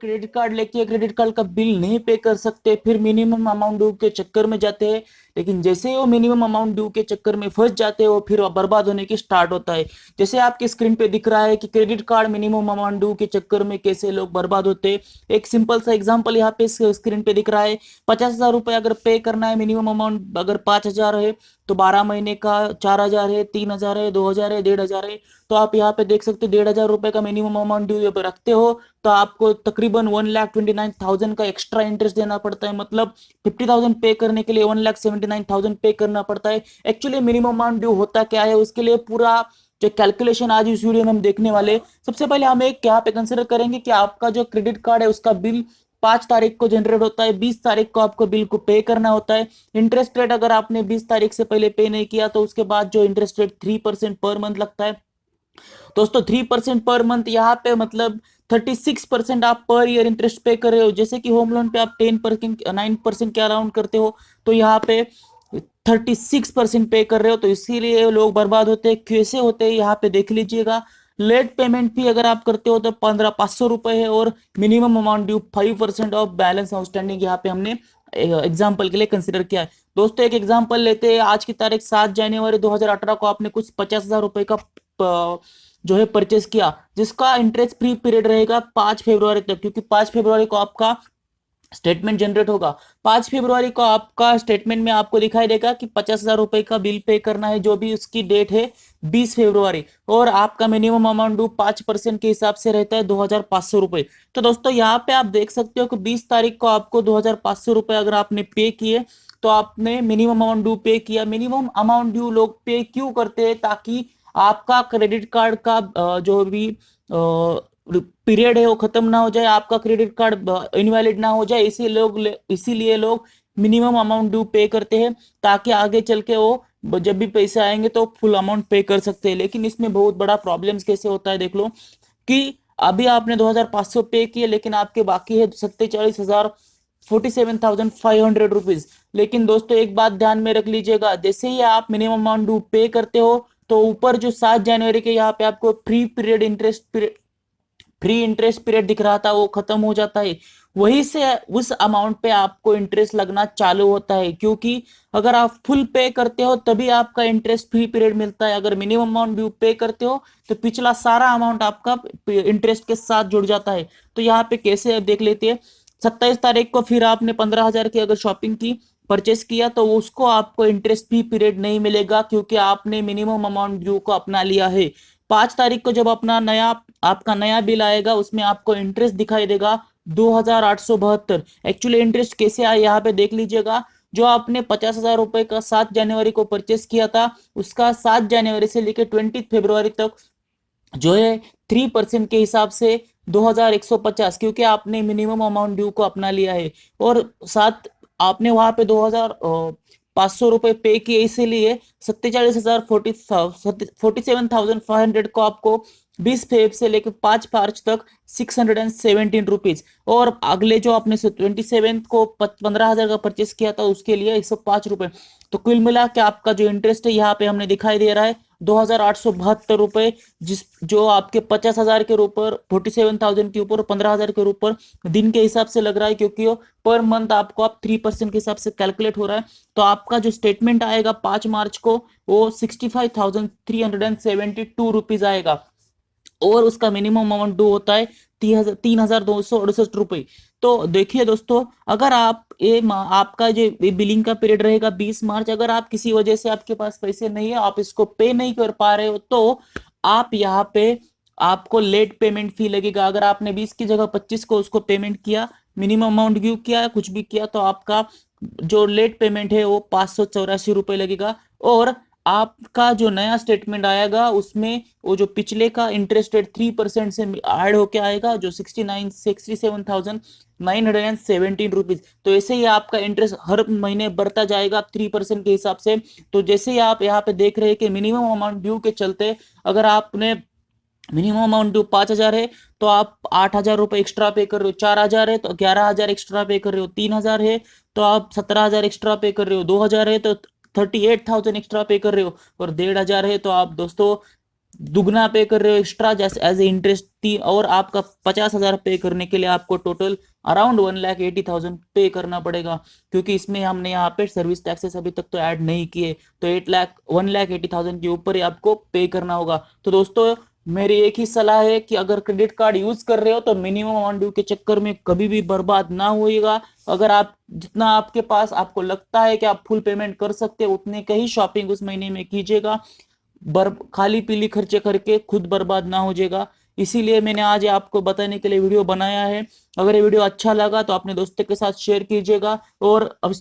Credit card लेके credit card का bill नहीं पे कर सकते, फिर मिनिमम अमाउंट ड्यू के चक्कर में जाते हैं। लेकिन जैसे ही वो मिनिमम अमाउंट ड्यू के चक्कर में फंस जाते हैं, वो फिर बर्बाद होने की स्टार्ट होता है। जैसे आपकी स्क्रीन पे दिख रहा है कि credit card minimum amount due के चक्कर में कैसे लोग बर्बाद होते हैं। एक सिंपल सा एग्जांपल यहाँ पे स्क्रीन पे दिख रहा है। 50,000 रुपये अगर पे करना है, मिनिमम अमाउंट अगर 5,000 है, तो 12 महीने का 4,000 है, 3,000 है, 2,000 है, 1,500 है। तो आप यहाँ पे देख सकते हो 1,500 रुपये का मिनिमम अमाउंट ड्यू पे रखते हो, तो आपको तकरीबन 1,29,000 का एक्स्ट्रा इंटरेस्ट देना पड़ता है। मतलब 50,000 पे करने के लिए 1,79,000 पे करना पड़ता है। एक्चुअली मिनिमम अमाउंट ड्यू होता क्या है, उसके लिए पूरा जो कैलकुलेशन आज इस वीडियो में हम देखने वाले। सबसे पहले हम एक यहाँ पे कंसिडर करेंगे कि आपका जो क्रेडिट कार्ड है उसका बिल 5 तारीख को जनरेट होता है, 20 तारीख को आपको बिल को पे करना होता है। इंटरेस्ट रेट अगर आपने 20 तारीख से पहले पे नहीं किया तो उसके बाद जो इंटरेस्ट रेट 3% पर मंथ लगता है। दोस्तों 3% पर मंथ यहाँ पे मतलब 36% आप पर ईयर इंटरेस्ट पे कर रहे हो। जैसे कि होम लोन पे आप 10% 9% के अराउंड करते हो, तो यहाँ पे 36% पे कर रहे हो, तो इसीलिए लोग बर्बाद होते हैं। कैसे होते हैं यहाँ पे देख लीजिएगा। लेट पेमेंट फी अगर आप करते हो तो 15,500 रुपए है, और minimum amount due 5% of balance outstanding यहाँ पे हमने एग्जाम्पल के लिए कंसिडर किया है। दोस्तों एक एग्जाम्पल लेते हैं। आज की तारीख 7 जनवरी 2018 को आपने कुछ 50,000 रुपए का जो है परचेस किया, जिसका इंटरेस्ट फ्री पीरियड रहेगा 5 फरवरी तक, क्योंकि 5 फरवरी को आपका स्टेटमेंट जनरेट होगा। 5 फरवरी को आपका स्टेटमेंट में आपको दिखाई देगा कि 50,000 रुपए का बिल पे करना है, जो भी उसकी डेट है 20 फरवरी, और आपका मिनिमम अमाउंट ड्यू 5% के हिसाब से रहता है 2,500 रुपए। तो दोस्तों यहाँ पे आप देख सकते हो कि 20 तारीख को आपको 2,500 रुपए अगर आपने पे किए, तो आपने मिनिमम अमाउंट ड्यू पे किया। मिनिमम अमाउंट ड्यू लोग पे क्यों करते हैं? ताकि आपका क्रेडिट कार्ड का जो भी पीरियड है वो खत्म ना हो जाए, आपका क्रेडिट कार्ड इनवैलिड ना हो जाए। इसीलिए लोग मिनिमम अमाउंट ड्यू पे करते हैं, ताकि आगे चल के वो जब भी पैसे आएंगे तो फुल अमाउंट पे कर सकते हैं। लेकिन इसमें बहुत बड़ा प्रॉब्लम्स कैसे होता है देख लो, कि अभी आपने 2,500 पे किए, लेकिन आपके बाकी है 47,000, 47,500 रुपीज। लेकिन दोस्तों एक बात ध्यान में रख लीजिएगा, जैसे ही आप मिनिमम अमाउंट ड्यू पे करते हो, तो ऊपर जो 7 जनवरी के यहाँ पे आपको फ्री इंटरेस्ट पीरियड दिख रहा था, वो खत्म हो जाता है। वहीं से उस अमाउंट पे आपको इंटरेस्ट लगना चालू होता है, क्योंकि अगर आप फुल पे करते हो तभी आपका इंटरेस्ट फ्री पीरियड मिलता है। अगर मिनिमम अमाउंट ड्यू पे करते हो तो पिछला सारा अमाउंट आपका इंटरेस्ट के साथ जुड़ जाता है। तो यहाँ पे कैसे है देख लेते हैं। 27 तारीख को फिर आपने 15,000 की अगर शॉपिंग की, परचेस किया, तो उसको आपको इंटरेस्ट फ्री पीरियड नहीं मिलेगा, क्योंकि आपने मिनिमम अमाउंट ड्यू को अपना लिया है। 5 तारीख को जब अपना नया आपका नया बिल आएगा, उसमें आपको इंटरेस्ट दिखाई देगा 2,872। एक्चुअली इंटरेस्ट कैसे आया यहाँ पे देख लीजिएगा। जो आपने 50,000 रुपए का 7 जनवरी को परचेस किया था, उसका 7 जनवरी से लेकर 20 फरवरी तक जो है 3% के हिसाब से 2,150, क्योंकि आपने मिनिमम अमाउंट ड्यू को अपना लिया है। और साथ आपने वहां पे 2,500 रुपये पे किए, इसीलिए 47,500 को आपको 20 फेब से लेकर 5 मार्च तक 617 रुपीज। और अगले जो आपने 27 को 15,000 का परचेस किया था, उसके लिए 105 रुपये। तो कुल मिला के आपका जो इंटरेस्ट है यहाँ पे हमें दिखाई दे रहा है 2,872 रुपये, जिस जो आपके 50,000 के ऊपर, 47,000 के ऊपर, 15,000 के ऊपर दिन के हिसाब से लग रहा है, क्योंकि वो पर मंथ आपको आप 3% के हिसाब से कैलकुलेट हो रहा है। तो आपका जो स्टेटमेंट आएगा 5 मार्च को, वो 65,372 आएगा, और उसका मिनिमम अमाउंट ड्यू होता है 3,268 रुपये। तो देखिए दोस्तों, अगर आप आपका जो बिलिंग का पीरियड रहेगा 20 मार्च, अगर आप किसी वजह से आपके पास पैसे नहीं है, आप इसको पे नहीं कर पा रहे हो, तो आप यहाँ पे आपको लेट पेमेंट फी लगेगा। अगर आपने 20 की जगह 25 को उसको पेमेंट किया, मिनिमम अमाउंट ड्यू किया, कुछ भी किया, तो आपका जो लेट पेमेंट है वो 584 रुपये लगेगा। और आपका जो नया स्टेटमेंट आएगा, उसमें वो जो पिछले का इंटरेस्ट रेट 3% से ऐड होके आएगा, जो 67,917 रुपीज। तो ऐसे ही आपका इंटरेस्ट हर महीने बढ़ता जाएगा 3% के हिसाब से। तो जैसे ही आप यहाँ पे देख रहे हैं कि मिनिमम अमाउंट ड्यू के चलते, अगर आपने मिनिमम अमाउंट ड्यू 5,000 है, तो आप 8,000 रुपये एक्स्ट्रा पे कर रहे हो। 4,000 है तो 11,000 एक्स्ट्रा पे कर रहे हो। 3,000 है तो आप 17,000 एक्स्ट्रा पे कर रहे हो। 2,000 है तो 38,000 एक्स्ट्रा पे कर रहे हो। और 1,500 है तो आप दोस्तों दुगना पे कर रहे हो एक्स्ट्रा जैसे एज ए इंटरेस्ट, तीन और आपका 50,000 पे करने के लिए आपको टोटल अराउंड 1,80,000 पे करना पड़ेगा, क्योंकि इसमें हमने यहाँ पे सर्विस टैक्सेस अभी तक तो ऐड नहीं किए। तो 1,80,000 के ऊपर ही आपको पे करना होगा। तो दोस्तों मेरी एक ही सलाह है कि अगर क्रेडिट कार्ड यूज कर रहे हो तो मिनिमम अमाउंट ड्यू के चक्कर में कभी भी बर्बाद ना होइएगा। अगर आप जितना आपके पास आपको लगता है कि आप फुल पेमेंट कर सकते हो उतने का ही शॉपिंग उस महीने में कीजिएगा। खाली पीली खर्चे करके खुद बर्बाद ना हो जाएगा। इसीलिए मैंने आज आपको बताने के लिए वीडियो बनाया है। अगर ये वीडियो अच्छा लगा तो अपने दोस्तों के साथ शेयर कीजिएगा। और अब